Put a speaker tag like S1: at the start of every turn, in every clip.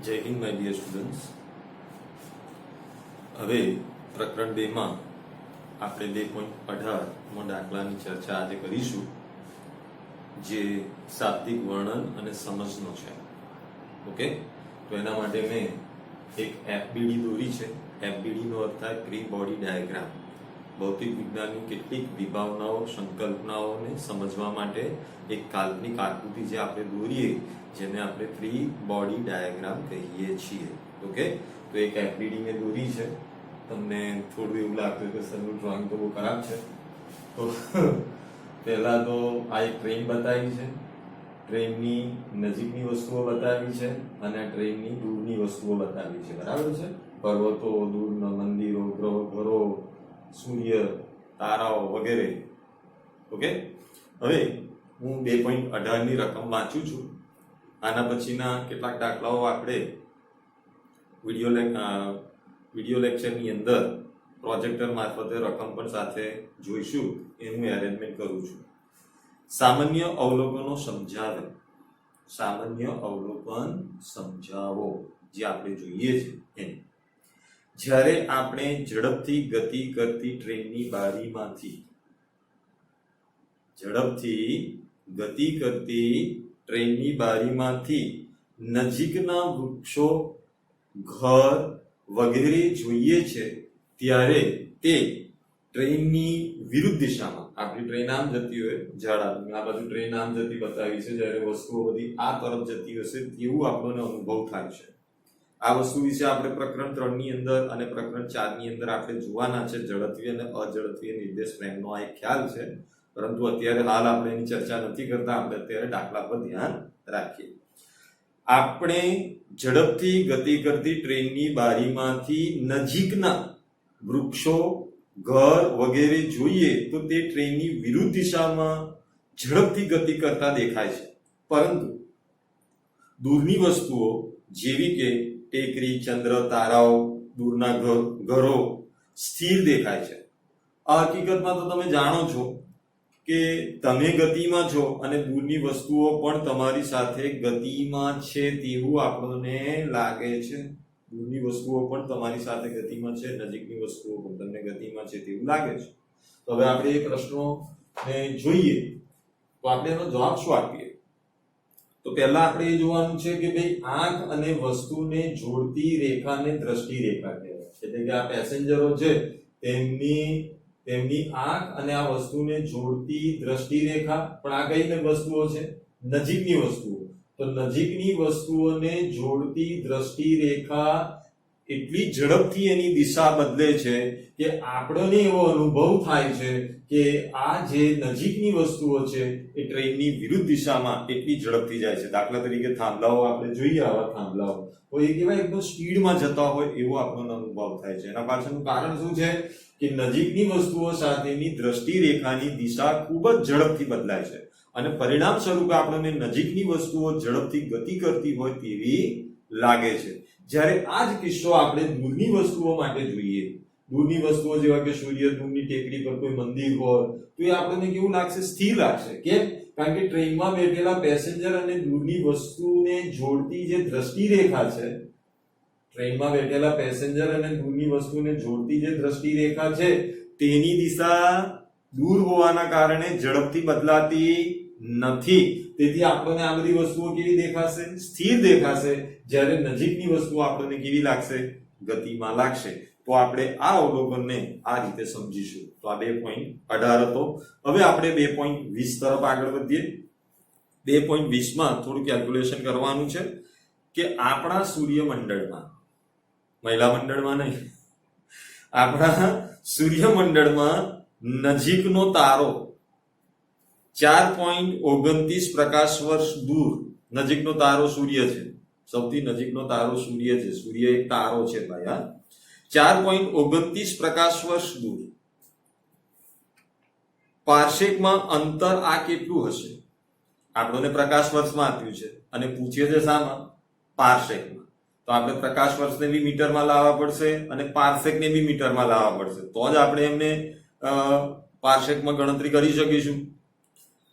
S1: જય Hind my dear students. હવે પ્રકરણ 2 માં આપણે 2.18 દાખલાની ચર્ચા આજે કરીશું, જે શાબ્દિક વર્ણન અને સમજનો છે. ઓકે, તો એના માટે મેં એક એફબીડી દોરી છે. એફબીડી નો અર્થ થાય પ્રી બોડી ડાયાગ્રામ. ભૌતિક વિજ્ઞાનની કેટલીક વિભાવનાઓ, સંકલ્પનાઓને સમજવા માટે એક કાલ્પનિક આકૃતિ જે આપણે દોરીએ, જેને આપણે પ્રી બોડી ડાયાગ્રામ કહીએ છીએ. ઓકે, તો એક એફબીડી મેં દોરી છે. તમને થોડું એવું લાગતું કે સરનું ડ્રોઈંગ તો બહુ ખરાબ છે, તો પહેલા તો આ એક ટ્રેન બતાવી છે, ટ્રેનની નજીકની વસ્તુઓ બતાવી છે અને ટ્રેનની દૂરની વસ્તુઓ બતાવી છે. બરાબર છે? પર્વતો, દૂરના મંદિરો, ઘરો, સૂર્ય, તારાઓ વગેરે. ઓકે, હવે હું 2.18 ની રકમ વાંચું છું. આના પછીના કેટલાક દાખલાઓ આપણે વિડિયો લેક્ચરની અંદર પ્રોજેક્ટર મારફતે રકમ પણ સાથે જોઈશું. એનું એરેન્જમેન્ટ કરું છું. સામાન્ય અવલોકનો સમજાવે. સામાન્ય અવલોકન સમજાવો, જે આપણે જોઈએ છે એમ. જ્યારે આપણે ઝડપથી ગતિ કરતી ટ્રેનની બારીમાંથી નજીકના વૃક્ષો, ઘર વગેરે જોઈએ છે, ત્યારે તે ટ્રેનની વિરુદ્ધ દિશામાં, આપણી ટ્રેન આમ જતી હોય, ઝાડ આ બાજુ ટ્રેન આમ જતી બતાવી છે, જ્યારે વસ્તુઓ બધી આ તરફ જતી હશે તેવું આપણને અનુભવ થાય છે. આ વસ્તુ વિશે આપણે પ્રકરણ 3 ની અંદર અને પ્રકરણ 4 ની અંદર આપણે જોવાના છે. ઝડપી અને અઝડપી નિર્દેશ ફ્રેમનો આ એક ખ્યાલ છે, પરંતુ અત્યારે હાલ આપણે એની ચર્ચા નથી કરતા. આપણે અત્યારે દાખલા પર ધ્યાન રાખીએ. આપણે ઝડપથી ગતિ કરતી ટ્રેનની બારીમાંથી નજીકના વૃક્ષો, ઘર વગેરે જોઈએ તો તે ટ્રેનની વિરુદ્ધ દિશામાં ઝડપથી ગતિ કરતા દેખાય છે, પરંતુ દૂરની વસ્તુઓ જેવી કે ટેકરી, ચંદ્ર, તારાઓ, દૂરના ઘરો સ્થિર દેખાય છે. આ હકીકતમાં તો તમે જાણો છો કે તમે ગતિમાં છો અને દૂરની વસ્તુઓ પણ તમારી સાથે ગતિમાં છે તેવું આપણને લાગે છે. દૂરની વસ્તુઓ પણ તમારી સાથે ગતિમાં છે, નજીકની વસ્તુઓ પણ તમને ગતિમાં છે તેવું લાગે છે. તો હવે આપણે એ પ્રશ્નોને જોઈએ તો આપણે એનો જવાબ શું આપીએ? તો પહેલા આપણે એ જોવાનું છે કે ભાઈ, આંખ અને વસ્તુને જોડતી રેખાને દ્રષ્ટિ રેખા કહેવાય. એટલે કે આ પેસેન્જરો છે તેમની આંખ અને આ વસ્તુને જોડતી દ્રષ્ટિ રેખા. પણ આ કઈ વસ્તુઓ છે? નજીકની વસ્તુઓ. તો નજીકની વસ્તુઓને જોડતી દ્રષ્ટિ રેખા એટલી ઝડપથી એની દિશા બદલે છે કે આપણને એવો અનુભવ થાય છે કે આ જે નજીકની વસ્તુઓ છે એ ટ્રેનની વિરુદ્ધ દિશામાં એટલી ઝડપથી જાય છે. દાખલા તરીકે થાંભલાઓ આપણે જોઈએ, આવા થાંભલાઓ તો એ કેવા એકદમ સ્પીડમાં જતા હોય એવો આપણને અનુભવ થાય છે. એના પાછળનું કારણ શું છે કે નજીકની વસ્તુઓ સાથેની દ્રષ્ટિ રેખાની દિશા ખૂબ જ ઝડપથી બદલાય છે અને પરિણામ સ્વરૂપે આપણને નજીકની વસ્તુઓ ઝડપથી ગતિ કરતી હોય તેવી લાગે છે. જ્યારે આ જ કિસ્સો આપણે દૂરની વસ્તુઓ માટે જોઈએ, દૂરની વસ્તુઓ જેવા કે સૂર્ય, દૂરની ટેકરી પર કોઈ મંદિર હોય, તો એ આપણને કેવું લાગશે? સ્થિર લાગશે. કેમ? કારણ કે ટ્રેનમાં બેઠેલા પેસેન્જર અને દૂરની વસ્તુને જોડતી જે દ્રષ્ટિ રેખા છે, ટ્રેનમાં બેઠેલા પેસેન્જર અને દૂરની વસ્તુને જોડતી જે દ્રષ્ટિ રેખા છે તેની દિશા દૂર હોવાના કારણે ઝડપથી બદલાતી નથી. તેથી આપણને આ બધી વસ્તુઓ કેવી દેખાશે? સ્થિર દેખાશે. જ્યારે નજીકની વસ્તુઓ આપણને કેવી લાગશે? ગતિમાં લાગશે. તો આપણે આ અવલોકનને આ રીતે સમજીશું. તો આ 2.18 હતો. હવે આપણે 2.20 તરફ આગળ વધીએ. 2.20 માં થોડું કેલ્ક્યુલેશન કરવાનું છે કે આપણા સૂર્યમંડળમાં, મહિલા મંડળમાં નહીં, આપણા સૂર્યમંડળમાં નજીકનો તારો 4.29 પ્રકાશ વર્ષ દૂર. નજીકનો તારો સૂર્ય છે. સૌથી નજીકનો તારો સૂર્ય છે. સૂર્ય એક તારો છે ભાઈ. હા, 4.29 પ્રકાશ વર્ષ દૂર. પાર્શેકમાં અંતર આ કેટલું હશે? આપણને પ્રકાશ વર્ષમાં આપ્યું છે અને પૂછીએ છે શામાં? પાર્શેકમાં. તો આપણે પ્રકાશ વર્ષને બી મીટરમાં લાવવા પડશે અને પાર્શેકને બી મીટરમાં લાવવા પડશે, તો જ આપણે એમને પાર્શેકમાં ગણતરી કરી શકીશું.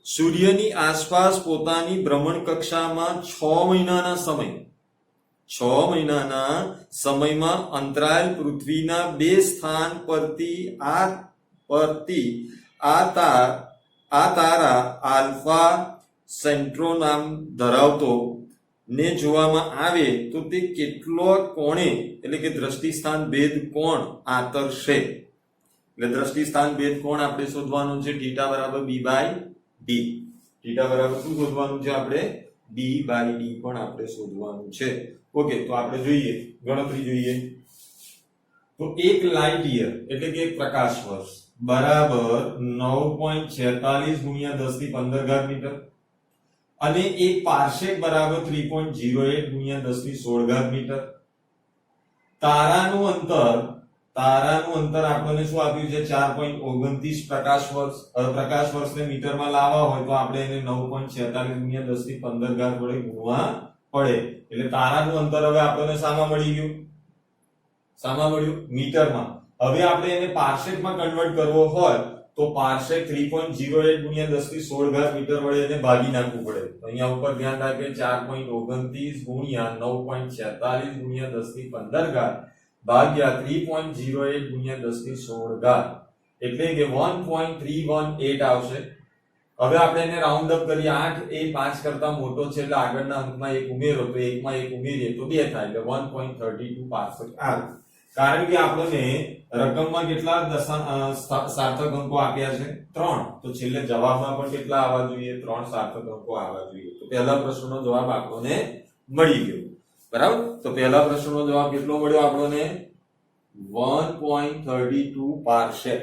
S1: સૂર્યની આસપાસ પોતાની ભ્રમણ કક્ષામાં 6 મહિનાના સમય 6 મહિનાના સમયમાં અંતરાલ પૃથ્વીના 2 સ્થાન પરથી આ તારા આલ્ફા સેન્ટ્રો નામ ધરાવતો ને જોવામાં આવે તો તે કેટલો કોણે એટલે કે દ્રષ્ટિ સ્થાન ભેદ કોણ આંતરશે. એટલે દ્રષ્ટિ સ્થાન ભેદ કોણ આપણે શોધવાનું છે. થીટા બરાબર b બાય d. થીટા બરાબર શું શોધવાનું છે આપણે? b બાય d પણ આપણે શોધવાનું છે. ઓકે, તો આપણે જોઈએ ગણતરી જોઈએ તો 1 લાઇટ યર એટલે કે 1 પ્રકાશ વર્ષ બરાબર 9.46 ગુણ્યા 10 ની 15 ઘાત મીટર અને 1 પાર્સેક બરાબર 3.08 ગુણ્યા 10 ની 16 ઘાત મીટર. તારાનું અંતર આપણને શું આપ્યું છે? 4.29 પ્રકાશ વર્ષ. પ્રકાશ વર્ષને મીટરમાં લાવવા હોય તો આપણે એને 9.46 ગુણ્યા 10 ની 15 ઘાત વડે ગુણવા પડે. એટલે તારાનું અંતર હવે આપણને શામાં મળી ગયું? શામાં મળ્યું? મીટરમાં. હવે આપણે એને પાર્સેકમાં કન્વર્ટ કરવો હોય તો પાર્સેક 3.08 ગુણ્યા 10 ની 16 ઘાત મીટર વડે એને ભાગી નાખવું પડે. તો અહીંયા ઉપર ધ્યાન રાખીએ 4.29 ગુણ્યા 9.46 ગુણ્યા 10 ની 15 ઘાત ભાગ્યા 3.08 ગુણ્યા 10 ની 16 ઘાત એટલે કે 1.318 આવશે. હવે આપણે એને રાઉન્ડ અપ કરીએ. 8 એ 5 કરતા મોટો છે એટલે આગળના અંકમાં 1 ઉમેરો તો 1 માં 1 ઉમેરીએ તો 2 થાય એટલે 1.32 પાર્સેક આવે. કારણ કે આપણને રકમમાં કેટલા સાર્થક અંકો આપ્યા છે? 3. તો છેલ્લે જવાબમાં પણ કેટલા આવવા જોઈએ? 3 સાર્થક અંકો આવવા જોઈએ. તો પહેલા પ્રશ્નનો જવાબ આપણને મળી ગયો. બરાબર? તો પહેલા પ્રશ્નનો જવાબ કેટલો મળ્યો આપણને? 1.32 પાર્સેક.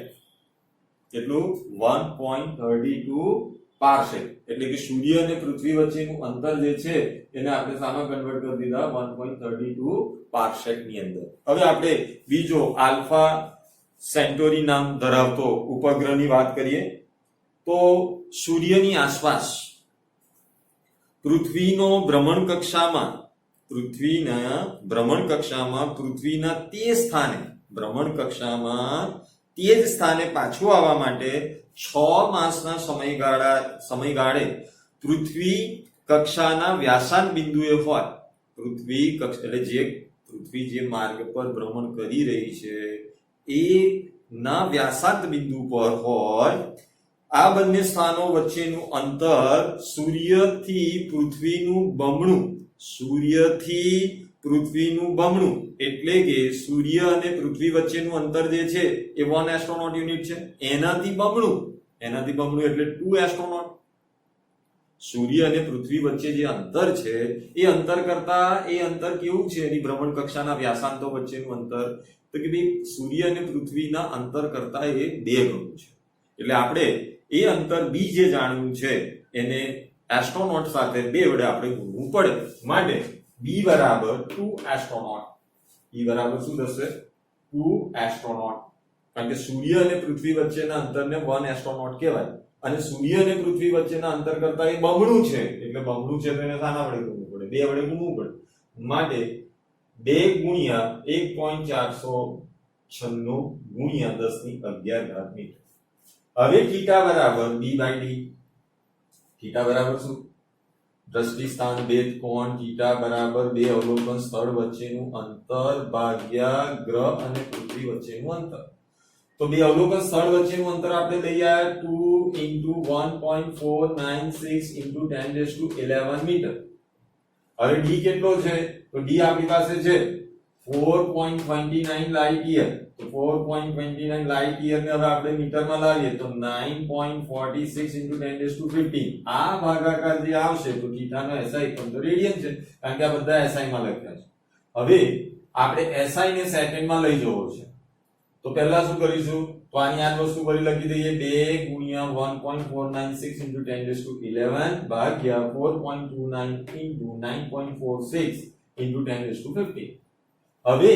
S1: કેટલું? 1.32 પાર્સેક. એટલે કે સૂર્ય અને પૃથ્વી વચ્ચેનું અંતર જે છે એને આપણે સામાં કન્વર્ટ કરી દીધા? 1.32 પાર્સેક ની અંદર. હવે આપણે બીજો આલ્ફા સેન્ટોરી નામ ધરાવતો ઉપગ્રહની વાત કરીએ તો સૂર્યની આસપાસ પૃથ્વીના ભ્રમણ કક્ષામાં પૃથ્વીના તે જ સ્થાને પાછું આવવા માટે 6 માસના સમયગાળે પૃથ્વી કક્ષાના વ્યાસાંત બિંદુએ હોય. પૃથ્વી જે માર્ગ પર ભ્રમણ કરી રહી છે એ ના વ્યાસાંત બિંદુ પર હોય. આ બંને સ્થાનો વચ્ચેનું અંતર સૂર્યથી પૃથ્વીનું બમણું એટલે કે સૂર્ય અને પૃથ્વી વચ્ચેનું અંતર જે છે એ 1 એસ્ટ્રોનોટ યુનિટ છે. એનાથી બમણું એટલે 2 એસ્ટ્રોનોટ. સૂર્ય અને પૃથ્વી વચ્ચે જે અંતર છે એ અંતર કેવું છે? એની ભ્રમણ કક્ષાના વ્યાસાંતો વચ્ચેનું અંતર તો કે ભાઈ સૂર્ય અને પૃથ્વીના અંતર કરતા એ 2 ગણું છે. એટલે આપણે એ અંતર b જે જાણવું છે એને એસ્ટ્રોનોટ સાથે 2 વડે આપણે ગુણવું પડે. માટે b બરાબર 2 એસ્ટ્રોનોટ. b બરાબર શું થશે? 2 એસ્ટ્રોનોટ. કારણ કે સૂર્ય અને પૃથ્વી વચ્ચેના અંતરને 1 એસ્ટ્રોનોટ કહેવાય અને સૂર્ય અને પૃથ્વી વચ્ચેના અંતર કરતા એ બમણું છે. એટલે બમણું છે તો એને શાના વડે ગુણવું પડે? 2 વડે ગુણવું પડે. માટે 2 ગુણ્યા 1.496 ગુણ્યા 10 ની 11 ઘાત મીટર. હવે થીટા બરાબર b બાય d. થીટા બરાબર શું? દ્રષ્ટિ સ્થાન ભેદ કોણ. થીટા બરાબર 2 અવલોકન સ્થળ વચ્ચેનું અંતર ભાગ્યા ગ્રહ અને પૃથ્વી વચ્ચેનું અંતર. તો 2 અવલોકન સ્થળ વચ્ચેનું અંતર આપણે લઈ આવ્યા 2 into 1.496 into 10⁻11 મીટર. હવે d કેટલો છે? તો d આપણી પાસે છે 4.29 લાઇટ યર. તો 4.29 લાઇટ યર ને હવે આપણે મીટરમાં લાવીએ તો 9.46 into 10⁻15. આ ભાગાકાર જે આવશે તો થીટાનો SI પણ તો રેડિયન છે કારણ કે આ બધા SI માં લખ્યા છે. હવે આપણે SI ને સેકન્ડમાં લઈ જવો છે. તો પહેલા શું કરીશું? તો આની આ વસ્તુ ફરી લખી દઈએ 2 ગુણ્યા 1.496 into 10⁻11 ભાગ્યા 4.29 into 9.46 into 10⁻15. હવે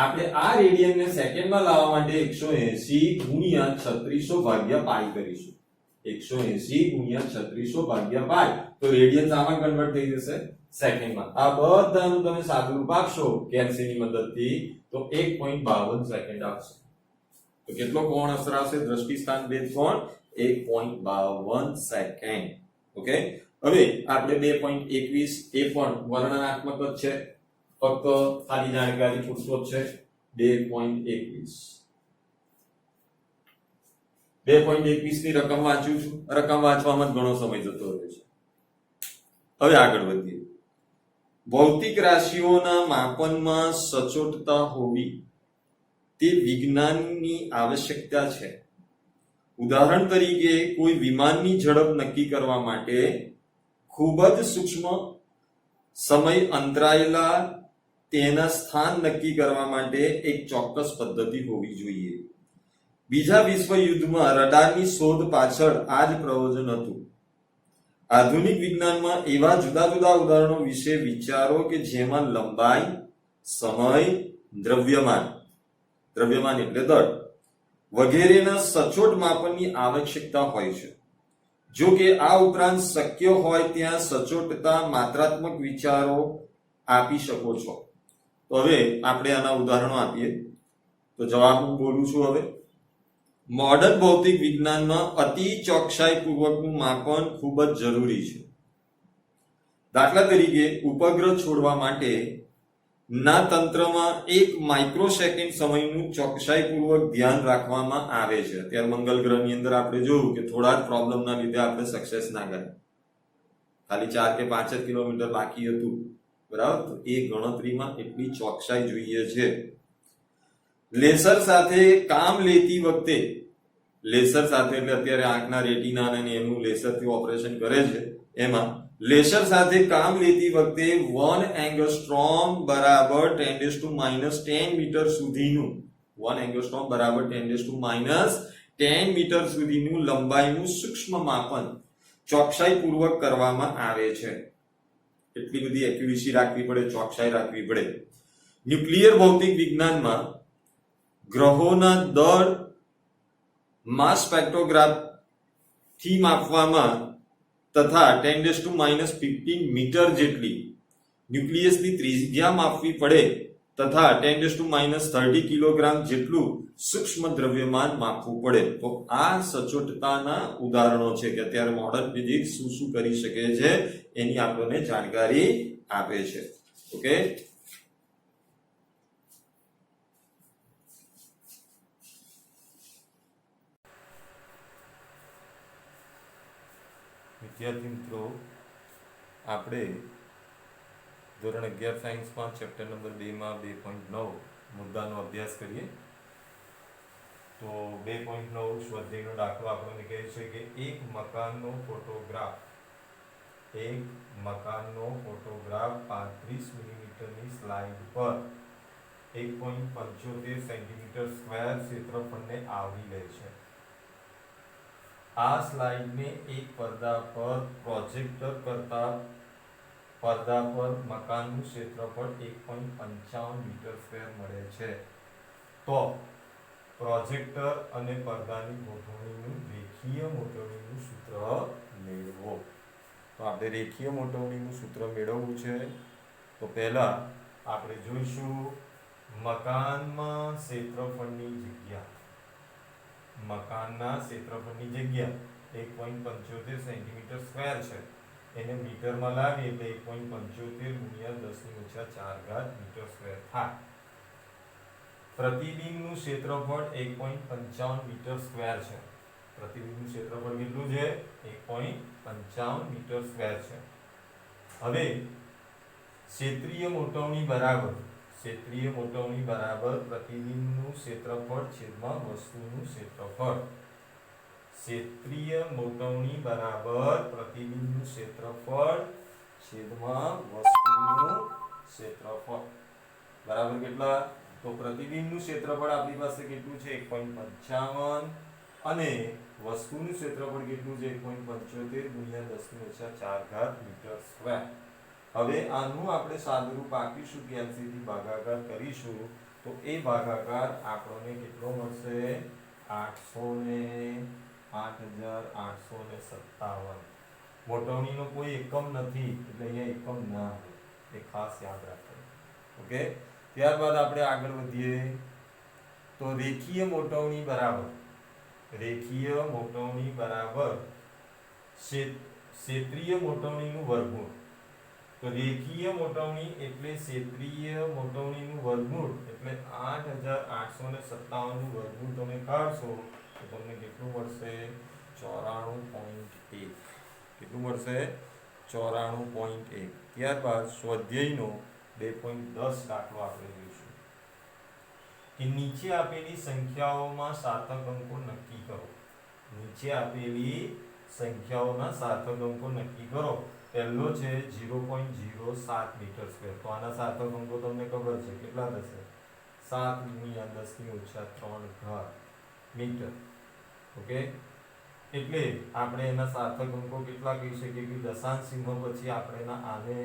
S1: આપણે આ રેડિયનને સેકન્ડમાં લાવવા માટે 180 ગુણ્યા 3600 ભાગ્યા પાઈ કરીશું. 180 ગુણ્યા 3600 ભાગ્યા પાઈ તો રેડિયન આમાં કન્વર્ટ થઈ જશે સેકન્ડમાં. આ બધાનું તમે સાદુરૂપ આપશો કેલ્સીની મદદથી તો 1.52 સેકન્ડ આવશે. તો કેટલો કોણ અસર આવશે? દ્રષ્ટિ સ્થાન ભેદ કોણ 1.52 સેકન્ડ. ઓકે, હવે આપણે 2.21 એ પણ વર્ણનાત્મક જ છે ફક્ત ખાલી જાણકારી પૂરતો જ છે. 2.21 ની રકમ વાંચું છું. રકમ વાંચવામાં જ ઘણો સમય જતો રહે છે. હવે આગળ વધીએ. ભૌતિક રાશિઓના માપનમાં સચોટતા હોવી તે વિજ્ઞાનની આવશ્યકતા છે. ઉદાહરણ તરીકે કોઈ વિમાનની ઝડપ નક્કી કરવા માટે ખૂબ જ સૂક્ષ્મ સમય અંતરાયેલા તેના સ્થાન નક્કી કરવા માટે એક ચોક્કસ પદ્ધતિ હોવી જોઈએ. બીજા વિશ્વયુદ્ધમાં રડારની શોધ પાછળ આ જ પ્રયોજન હતું. આધુનિક વિજ્ઞાનમાં એવા જુદા જુદા ઉદાહરણો વિશે વિચારો કે જેમાં લંબાઈ, સમય, દ્રવ્યમાન એટલે દળ વગેરેના સચોટ માપનની આવશ્યકતા હોય છે. જો કે આ ઉપરાંત શક્ય હોય ત્યાં સચોટતા માત્રાત્મક વિચારો આપી શકો છો. તો હવે આપણે આના ઉદાહરણો આપીએ. તો જવાબ હું બોલું છું. હવે મોડર્ન ભૌતિક વિજ્ઞાનમાં અતિ ચોકસાઈપૂર્વકનું માપન ખૂબ જ જરૂરી છે. દાખલા તરીકે ઉપગ્રહ છોડવા માટે ના તંત્રમાં 1 માઇક્રોસેકન્ડ સમયનું ચોકસાઈપૂર્વક ધ્યાન રાખવામાં આવે છે. અત્યારે મંગળ ગ્રહની અંદર આપણે જોયું કે થોડા જ પ્રોબ્લેમના લીધે આપણે સક્સેસ ના ગયા. ખાલી 4 કે 5 કિલોમીટર બાકી હતું, બરાબર. તો એ ગણતરીમાં એટલી ચોકસાઈ જોઈએ છે. લેસર સાથે કામ લેતી વખતે, લેસર સાથે એટલે અત્યારે આંખના રેટિના અને એનું લેસરથી ઓપરેશન કરે છે, એમાં લેસર સાથે કામ લેતી વખતે 1 એંગસ્ટ્રોમ બરાબર 10⁻10 મીટર સુધીનું 1 એંગસ્ટ્રોમ બરાબર 10⁻10 મીટર સુધીનું લંબાઈનું સૂક્ષ્મ માપન ચોકસાઈપૂર્વક કરવામાં આવે છે. એટલી બધી એક્યુરેસી રાખવી પડે, ચોકસાઈ રાખવી પડે. ન્યુક્લિયર ભૌતિક વિજ્ઞાનમાં ગ્રહોના દળ માસ સ્પેક્ટ્રોગ્રાફ થી માપવામાં તથા 10⁻15 મીટર જેટલી ન્યુક્લિયસની ત્રિજ્યા માપવી પડે તથા 10⁻30 કિલોગ્રામ જેટલું સૂક્ષ્મ દ્રવ્યમાન માપવું પડે. તો આ સચોટતાના ઉદાહરણો છે કે અત્યારે મોડર્ન ફિઝિક્સ શું શું કરી શકે છે એની આપણને જાણકારી આપે છે. ઓકે, વિદ્યાર્થી મિત્રો, આપણે ધોરણ 11 સાયન્સમાં ચેપ્ટર નંબર 2માં 2.9 મુદ્દાનો અભ્યાસ કરીએ. તો 2.9 સ્વાધ્યાયનો દાખલો આપણને કહે છે કે એક મકાનનો ફોટોગ્રાફ 35 મિલીમીટરની સ્લાઇડ પર 1.75 સેન્ટીમીટર સ્ક્વેર ક્ષેત્રફળને આવરી લે છે. આ સ્લાઇડને એક પડદા પર પ્રોજેક્ટર કરતા પડદા પર મકાનનું ક્ષેત્રફળ 1.55 મીટર સ્ક્વેર મળે છે. તો પ્રોજેક્ટર અને પડદાની ગોઠવણીનું રેખીય મોટવણીનું સૂત્ર મેળવો. તો આપણે રેખીય મોટવણીનું સૂત્ર મેળવવું છે. તો પહેલા આપણે જોઈશું મકાનમાં ક્ષેત્રફળની જગ્યા. મકાનના ક્ષેત્રફળની જગ્યા 1.75 સેન્ટીમીટર સ્ક્વેર છે. એને મીટરમાં લાવીએ એટલે 1.75 × 10⁻⁴ મીટર સ્ક્વેર થાય. પ્રતિબિંબનું ક્ષેત્રફળ 1.55 મીટર સ્ક્વેર છે. પ્રતિબિંબનું ક્ષેત્રફળ કેટલું છે? 1.55 મીટર સ્ક્વેર છે. હવે ક્ષેત્રીય મોટવણી બરાબર પ્રતિબિંબનું ક્ષેત્રફળ છેદમાં વસ્તુનું ક્ષેત્રફળ. ક્ષેત્રીય મોટવણી બરાબર પ્રતિબિંબનું ક્ષેત્રફળ છેદમાં વસ્તુનું ક્ષેત્રફળ. બરાબર કેટલા? તો પ્રતિબિંબનું ક્ષેત્રફળ આપણી પાસે કેટલું છે? 1.55 અને વસ્તુનું ક્ષેત્રફળ કેટલું છે? 1.75 × 10⁻⁴ મીટર સ્ક્વેર. હવે આનું આપણે સાદુરૂપ આપીશું કે LCD ભાગાકાર કરીશું તો એ ભાગાકાર આપણને કેટલો મળશે? 8,857. મોટવણીનો કોઈ એકમ નથી એટલે અહીંયા એકમ ના આવે, એ ખાસ યાદ રાખો. ઓકે, ત્યારબાદ આપણે આગળ વધીએ. તો રેખીય મોટવણી બરાબર ક્ષેત્રીય મોટવણીનું વર્ગમૂળ. તો રેખીય મોટવણી એટલે ક્ષેત્રીય મોટવણીનું વર્ગમૂળ એટલે 8857 નું વર્ગમૂળ તમે કાઢશો તો તમને કેટલું મળશે 94.1. કેટલું મળશે 94.1. ત્યારબાદ સ્વાધ્યાયનો 2.10 દાખલો આપણે જોઈશું કે નીચે આપેલી સંખ્યાઓમાં સાર્થક અંકો નક્કી કરો. નીચે આપેલી સંખ્યાઓના સાર્થક અંકો નક્કી કરો. પહેલો છે 0.07 મીટર સ્ક્વેર. તો આના સાર્થક અંકો તમને ખબર છે કેટલા થશે 7 × 10⁻³ ઘાત મીટર. ઓકે, એટલે આપણે એના સાર્થક અંકો કેટલા કહી શકીએ કે દશાંશ ચિહ્ન પછી આપણે આને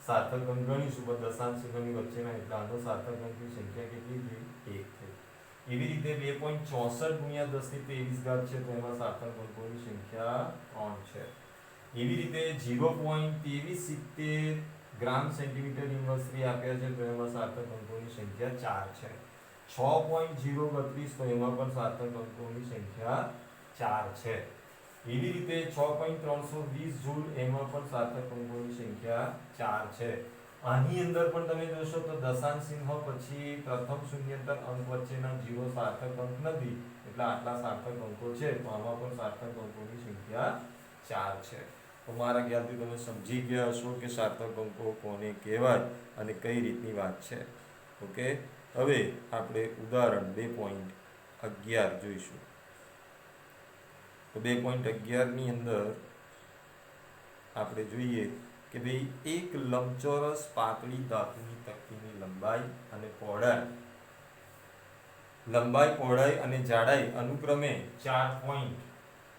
S1: સાર્થક અંક ગણીશું પણ દશાંશ ચિહ્નની વચ્ચેના એટલે આનો સાર્થક અંકની સંખ્યા કેટલી થઈ 1 થઈ. એવી રીતે 2.64 × 10⁻23 છે તો એમાં સાર્થક અંકોની સંખ્યા 3 છે. એવી રીતે 0.2370 ગ્રામ સેન્ટીમીટર ઇન્વર્સરી આપ્યા છે તો એમાં સાર્થક અંકોની સંખ્યા 4 છે. 6.032 તો એમાં પણ સાર્થક અંકોની સંખ્યા 4 છે. એવી રીતે 6.320 જૂલ એમાં પણ સાર્થક અંકોની સંખ્યા 4 છે. આની અંદર પણ તમે જોશો તો દશાંશ ચિહ્ન પછી પ્રથમ શૂન્યંતર અંક વચ્ચેના 0 સાર્થક અંક નથી એટલે આટલા સાર્થક અંકો છે તો આમાં પણ સાર્થક અંકોની સંખ્યા 4 છે. તો મારા ખ્યાલથી તમે સમજી ગયા હશો કે સાર્થક અંકો કોને કહેવાય અને કઈ રીતની વાત છે. ઓકે, હવે આપણે ઉદાહરણ 2.11 જોઈશું. તો 2.11 ની અંદર આપણે જોઈએ કે ભાઈ એક લંબચોરસ પાતળી ધાતુની તકતીની લંબાઈ, પહોળાઈ અને જાડાઈ અનુક્રમે 4 પોઈન્ટ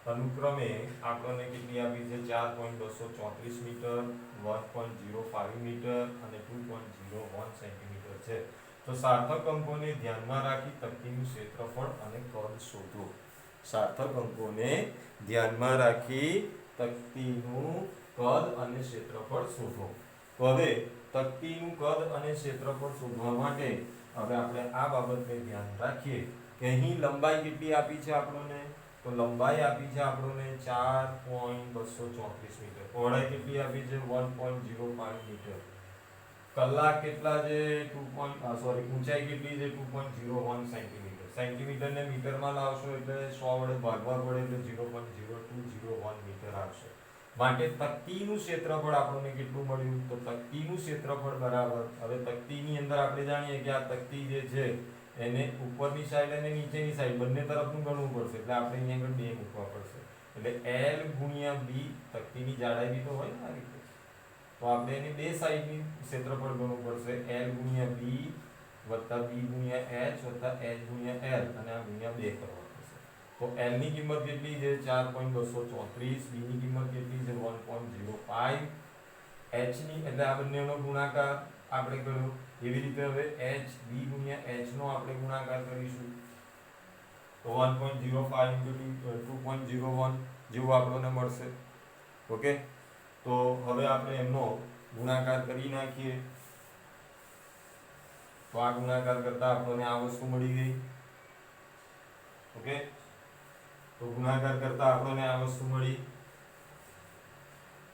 S1: આપણને કેટલી આપી છે 4.234 મીટર, 1.05 મીટર અને 2.01 સેન્ટીમીટર છે. તો સાર્થક અંકોને ધ્યાનમાં રાખી તકતીનું ક્ષેત્રફળ અને કદ શોધો. સાર્થક અંકોને ધ્યાનમાં રાખી તકતીનું કદ અને ક્ષેત્રફળ શોધો. તો હવે તકતીનું કદ અને ક્ષેત્રફળ શોધવા માટે હવે આપણે આ બાબતને ધ્યાન રાખીએ કે અહીં લંબાઈ કેટલી આપી છે આપણને તો લંબાઈ આપી છે આપણને 4.234 મીટર. પહોળાઈ કેટલી આપી છે 1.05 મીટર. કલાક કેટલા છે ઊંચાઈ કેટલી છે 2.01 સેન્ટીમીટર. સેન્ટીમીટરને મીટરમાં લાવશો એટલે 100 વડે ભાગવા પડે એટલે 0.0201 મીટર આવશે. માટે તકતીનું ક્ષેત્રફળ આપણને કેટલું મળ્યું તો તકતીનું ક્ષેત્રફળ બરાબર હવે તકતીની અંદર આપણે જાણીએ કે આ તકતી જે છે એને ઉપરની સાઈડ અને નીચેની સાઈડ બંને તરફનું ગણવું પડશે એટલે આપણે અહીંયા આગળ 2 મૂકવા પડશે એટલે L × B તકતીની જાડાઈ બી તો હોય ને આ રીતે તો આપણે એને બે સાઈડની ક્ષેત્રફળ ગણવું પડશે L × B + B × H + H × L અને આ ગુણ્યા 2 કરવા પડશે. તો L ની કિંમત કેટલી છે 4.234, B ની કિંમત કેટલી છે 1.05, H ની એટલે આ બંનેનો ગુણાકાર આપણે કર્યો. એવી રીતે હવે H B × H નો આપણે ગુણાકાર કરીશું તો 1.05 × 2.01 જેવું આપણને મળશે. ઓકે, તો હવે આપણે એમનો ગુણાકાર કરી નાખીએ તો આ ગુણાકાર કરતા આપણને આ વસ્તુ મળી ગઈ. ઓકે, તો ગુણાકાર કરતા આપણને આ વસ્તુ મળી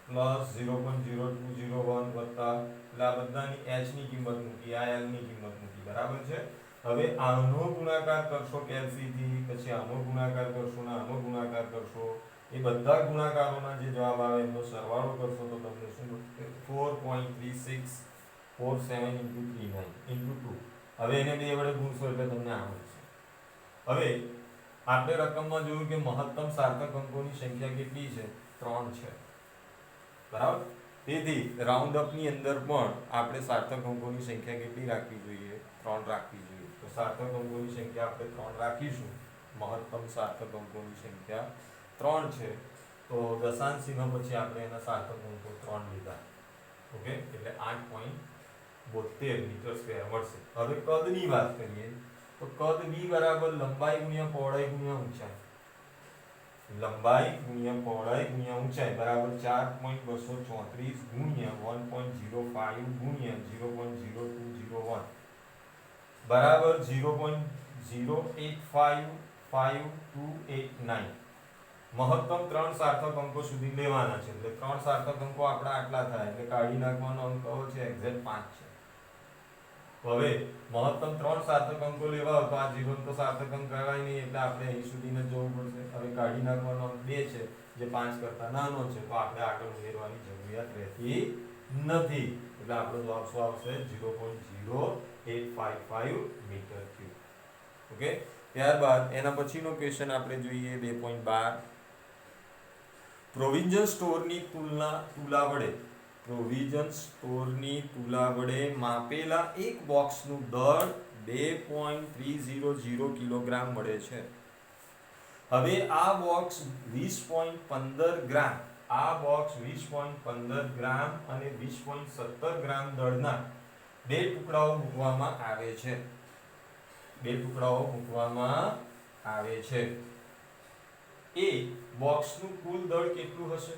S1: +0.0201 વત્તા એટલે આ બધાની H ની કિંમત મૂકી આ L ની કિંમત મૂકી બરાબર છે. હવે આનો ગુણાકાર કરશો કેલ્સીથી પછી આનો ગુણાકાર કરશો ને આનો ગુણાકાર કરશો એ બધા ગુણાકારોના જે જવાબ આવે એનો સરવાળો કરશો તો તમને શું મળશે 4.3647 × 39 × 2. હવે એને 2 વડે ગુણશો એટલે તમને આ મળશે. હવે આપણે રકમમાં જોયું કે મહત્તમ સાર્થક અંકોની સંખ્યા કેટલી છે 3 છે બરાબર. તેથી રાઉન્ડ અપ ની અંદર પણ આપણે સાર્થક અંકોની સંખ્યા કેટલી રાખવી જોઈએ 3 રાખવી જોઈએ. તો સાર્થક અંકોની સંખ્યા આપણે 3 રાખીશું. મહત્તમ સાર્થક અંકોની સંખ્યા 3 છે તો દશાંશ ચિહ્ન પછી આપણે એના સાર્થક અંકો 3 લીધા. ઓકે, એટલે 8.72 મીટર સ્ક્વેર મળશે. હવે કદની વાત કરીએ તો કદ V બરાબર લંબાઈ × પહોળાઈ × ઊંચાઈ. લંબાઈ × પહોળાઈ × ઊંચાઈ બરાબર 4.234 × 1.05 × 0.0201 બરાબર 0.085529. મહત્તમ 3 સાર્થક અંકો સુધી લેવાના છે એટલે 3 સાર્થક અંકો આપણા આટલા થાય એટલે કાઢી નાખવાનો અંક કયો છે એક્ઝેક્ટ 5 છે તો હવે મહત્તમ 3 સાર્થક અંકો લેવા હોય તો આ 0 તો સાર્થક અંક કહેવાય નહીં એટલે આપણે અહીં સુધીને જવું પડશે હવે કાઢી નાખવાનો અંક 2 છે જે 5 કરતા નાનો છે તો આપણે આગળ ઉમેરવાની જરૂરિયાત રહેતી નથી એટલે આપણો જવાબ શું આવશે 0.0855 મીટર ક્યુબ ઓકે ત્યારબાદ એના પછીનો ક્વેશ્ચન આપણે જોઈએ 2.12 પ્રોવિઝન સ્ટોરની તુલા વડે માપેલા એક બોક્સનું દળ 2.300 કિલોગ્રામ મળે છે હવે આ બોક્સ 20.15 ગ્રામ અને 20.17 ગ્રામ દળના બે ટુકડાઓ મૂકવામાં આવે છે એ બોક્સનું કુલ દળ કેટલું હશે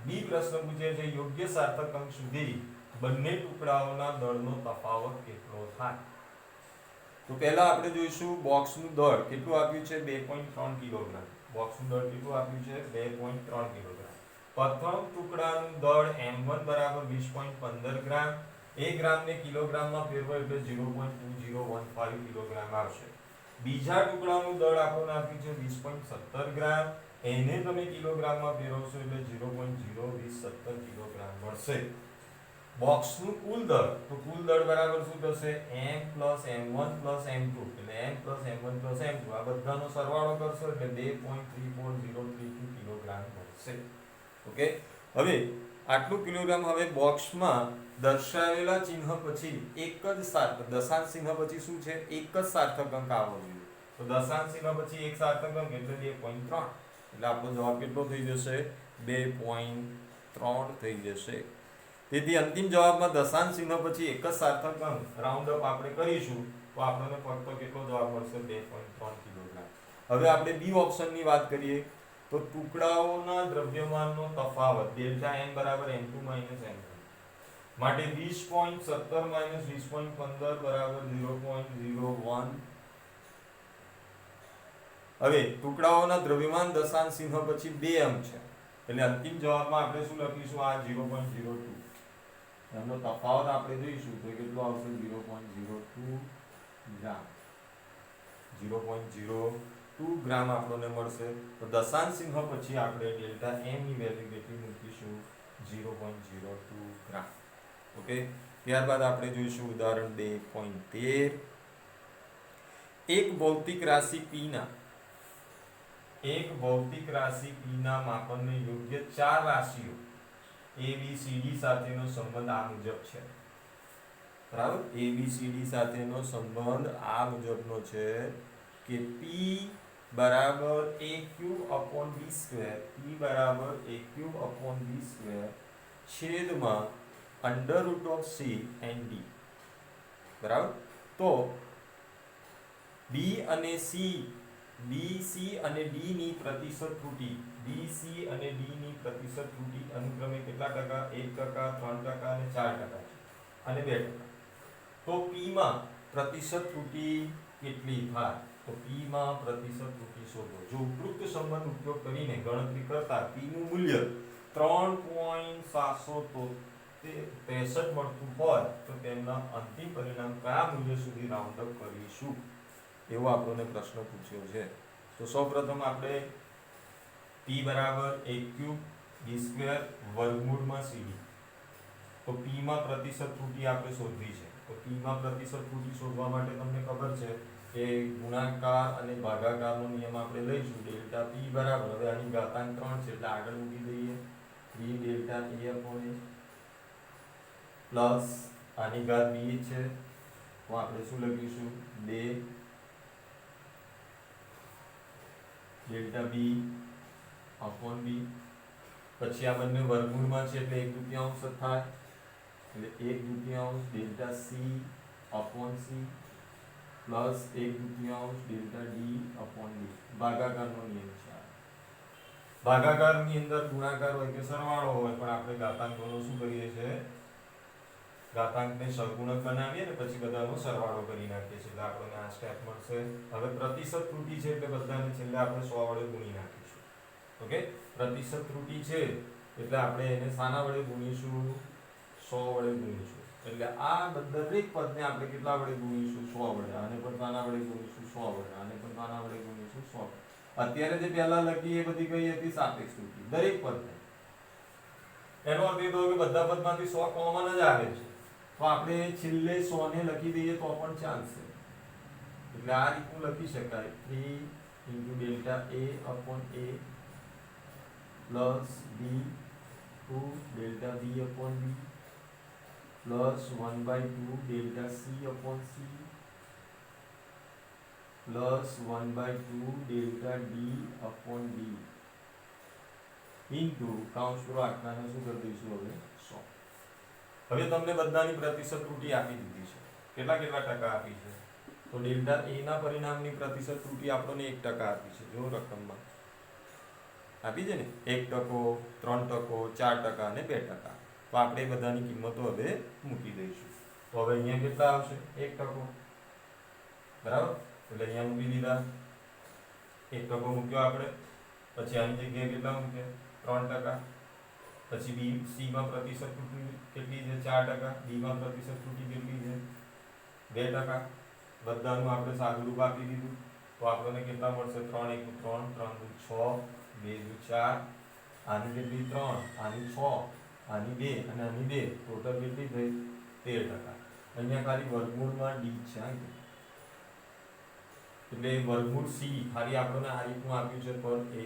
S1: બી પ્રશ્ન પૂછે છે યોગ્ય સાર્થક અંક સુધી બંને ટુકડાઓના દળનો તફાવત કેટલો થાય તો પહેલા આપણે જોઈશું બોક્સનું દળ કેટલું આપ્યું છે 2.3 કિલોગ્રામ બોક્સનું દળ કેટલું આપ્યું છે 2.3 કિલોગ્રામ પ્રથમ ટુકડાનું દળ m1 બરાબર 20.15 ગ્રામ 1 ગ્રામને કિલોગ્રામમાં ફેરવો એટલે 0.2015 કિલોગ્રામ આવશે બીજા ટુકડાનું દળ આપણને આપ્યું છે 20.17 ગ્રામ એને તમે કિલોગ્રામમાં ફેરવશો એટલે 0.017 કિલોગ્રામ મળશે બોક્સનું કુલ દળ તો કુલ દળ બરાબર શું થશે m m1 m2 એટલે m m1 m2 આ બધાનો સરવાળો કરશો એટલે 2.34032 કિલોગ્રામ મળશે ઓકે હવે આટલું કિલોગ્રામ હવે બોક્સમાં દર્શાવેલા ચિહ્ન પછી એક જ દશાંશ ચિહ્ન પછી શું છે એક જ સાર્થક અંક આવવો જોઈએ તો દશાંશ ચિહ્ન પછી એક સાર્થક અંક એટલે 2.3 એટલે આપણો જવાબ કેટલો થઈ જશે 2.3 થઈ જશે તેથી અંતિમ જવાબમાં દશાંશ ચિહ્ન પછી એક જ સાર્થક અંક રાઉન્ડ અપ આપણે કરીશું તો આપણને ફક્ત કેટલો જવાબ મળશે 2.3 કિલોગ્રામ હવે આપણે બી ઓપ્શનની વાત કરીએ તો ટુકડાઓના દ્રવ્યમાનનો તફાવત ડેલ્ટા n બરાબર m2 m1 માટે 20.17 20.15 બરાબર 0.01 હવે ટુકડાઓના દ્રવ્યમાન દશાંશ ચિહ્ન પછી 2 અંક છે એટલે અંતિમ જવાબમાં આપણે શું લખીશું આ 0.02 એનો તફાવત આપણે જોઈશું તો કેટલો આવશે 0.02 ગ્રામ 0.02 ગ્રામ આપણને મળશે તો દશાંશ ચિહ્ન પછી આપણે ડેલ્ટા m ની વેલ્યુ કેટલી મૂકીશું 0.02 ગ્રામ ઓકે ત્યારબાદ આપણે જોઈશું ઉદાહરણ 2.13 એક ભૌતિક રાશિ p ના માપનને યોગ્ય 4 રાશિઓ a b c d સાથેનો સંબંધ આ મુજબ છે બરાબર a b c d સાથેનો સંબંધ આ મુજબનો છે કે p બરાબર a³/b² છેદમાં √c and d બરાબર તો b અને c અને d ની પ્રતિશત ત્રુટી અનુક્રમે કેટલા ટકા 1%, 3% અને 4% છે અને 2%. તો p માં પ્રતિશત ત્રુટી કેટલી થાય તો p માં પ્રતિશત ત્રુટી શોધો જો ઉપરોક્ત સંબંધ ઉપયોગ કરીને ગણતરી કરતા p નું મૂલ્ય 3.763 મળતું હોય તો તેમના અંતિમ પરિણામ કયા મૂલ્ય સુધી રાઉન્ડ અપ કરીશું એવો આપણને પ્રશ્ન પૂછ્યો છે તો સૌપ્રથમ આપણે p બરાબર 1/3b² વર્ગમૂળમાં cd તો p માં પ્રતિશત ત્રુટી આપણે શોધવી છે તો p માં પ્રતિશત ત્રુટી શોધવા માટે તમને ખબર છે કે ગુણાકાર અને ભાગાકારનો નિયમ આપણે લઈશું ડેલ્ટા p બરાબર હવે આની ઘાતાંક 3 છે એટલે આગળ મૂકી દઈએ 3 ડેલ્ટા a/a પ્લસ આની ઘાત b છે તો આપણે શું લખીશું 2 ડેલ્ટા b અપોન b પછી આ બંને વર્ગમૂળમાં છે એટલે 1/2 થાય એટલે 1/2 delta c upon c plus 1/2 delta d upon d ભાગાકારનો નિયમ છે ભાગાકારની અંદર ગુણાકાર હોય કે સરવાળો હોય પણ આપણે ઘાતાંકોનો શું કરીએ છીએ ઘાતાંકને સહગુણક બનાવીએ ને પછી બધાનો સરવાળો કરી નાખીએ છીએ એટલે આપણને આ સ્ટેપ મળશે હવે પ્રતિશત ત્રુટી છે એટલે બધાને છેલ્લે આપણે 100 વડે ગુણી નાખીશું ઓકે, પ્રતિશત ત્રુટિ છે એટલે આપણે એને શાના વડે ગુણીશું? 100 વડે ગુણીશું. એટલે આ દરેક પદને આપણે કેટલા વડે ગુણીશું? 100 વડે. આને પણ શાના વડે ગુણીશું? 100 વડે. આને પણ શાના વડે ગુણીશું? 100. અત્યારે જે પહેલા લખી એ બધી કઈ હતી? સાપેક્ષ ત્રુટિ દરેક પદને. એનો અર્થ એ થયો કે બધા પદમાંથી 100 કોમન જ આવે છે, તો આપણે છેલ્લે 100 ને લખી દઈએ તો પણ ચાલશે. એટલે આ રીતનું લખી શકાય 3 * delta a upon a plus b 2 delta b upon b plus 1/2 delta c upon c plus 1/2 delta d upon d into કાઉન્સ કરો આટલાને શું કરી દઈશું હવે? 100. હવે તમને બધાની પ્રતિશત ત્રુટિ આપી દીધી છે. કેટલા કેટલા ટકા આપી છે? તો ડેલ્ટા a ના પરિણામની પ્રતિશત ત્રુટિ આપણને 1% આપી છે. જો રકમમાં આપી છે ને, 1%, 3%, 4% અને 2%. તો આપણે બધાની કિંમતો હવે મૂકી દઈશું. તો હવે અહીંયા કેટલા આવશે? 1%. બરાબર, એટલે અહીંયા મૂકી દીધા 1% મૂક્યો આપણે. પછી આની જગ્યાએ કેટલા મૂક્યા? 3%. પછી બી સી માં પ્રતિશત ત્રુટિ કેટલી છે? 4%. ડી માં પ્રતિશત ત્રુટિ કેટલી છે? 2%. બધાનું આપણે સાદુરૂપ આપી દીધું તો આપણને કેટલા મળશે? 3 * 1 = 3, 3 * 2 = 6, 2 * 4, આની કેટલી? 3, આની 6, આની 2 અને આની 2, ટોટલ કેટલી થઈ? 13%. અહીંયા ખાલી વર્ગમૂળમાં ડી છે, એટલે વર્ગમૂળ સી ખાલી આપણને આ રીતનું આપ્યું છે પર a³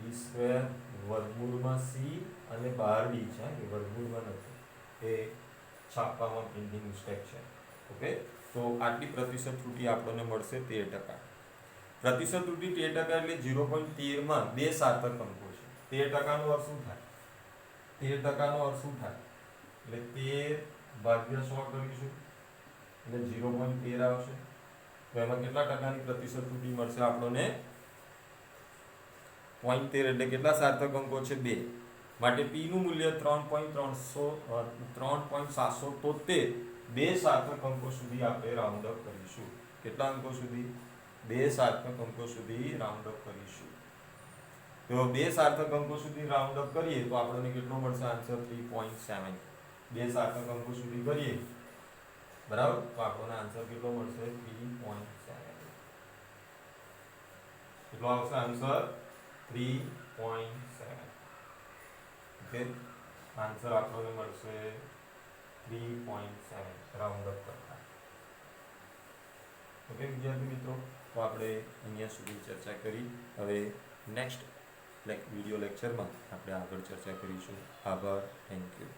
S1: b² વર્ગમૂળમાં સી અને બહાર ડી છે કે વર્ગમૂળમાં નથી, એ છાપવામાં પ્રિન્ટિંગ મિસ્ટેક છે. ઓકે, તો આટલી પ્રતિશત ત્રુટિ આપણને મળશે 13%. પ્રતિશત ત્રુટિ 13% એટલે 0.13 માં બે સાર્થક અંકો છે. 13% નો અર્થ શું થાય? 13% નો અર્થ શું થાય? એટલે 13/100 કરીશું એટલે 0.13 આવશે. તો એમાં કેટલા ટકાની પ્રતિશત ત્રુટિ મળશે આપણને? 0.13 એટલે કેટલા સાર્થક અંકો છે? 2. માટે p નું મૂલ્ય 3.773. બે સાર્થક અંકો સુધી આપણે રાઉન્ડ અપ કરીશું. કેટલા અંકો સુધી? બે સાર્થક અંકો સુધી રાઉન્ડ અપ કરીશું. તો બે સાર્થક અંકો સુધી રાઉન્ડ અપ કરીએ તો આપણને કેટલો મળશે આન્સર? 3.7. બે સાર્થક અંકો સુધી કરીએ, બરાબર, તો આપણને આન્સર કેટલો મળશે? 3.7. કેટલો આવશે આન્સર? 3.7. ઓકે, આન્સર આપણને મળશે 3.7 રાઉન્ડ અપ કરતા. ઓકે વિદ્યાર્થી મિત્રો, તો આપણે અહીંયા સુધી ચર્ચા કરી. હવે નેક્સ્ટ વિડિયો લેક્ચરમાં આપણે આગળ ચર્ચા કરીશું. આભાર, થેન્ક યુ.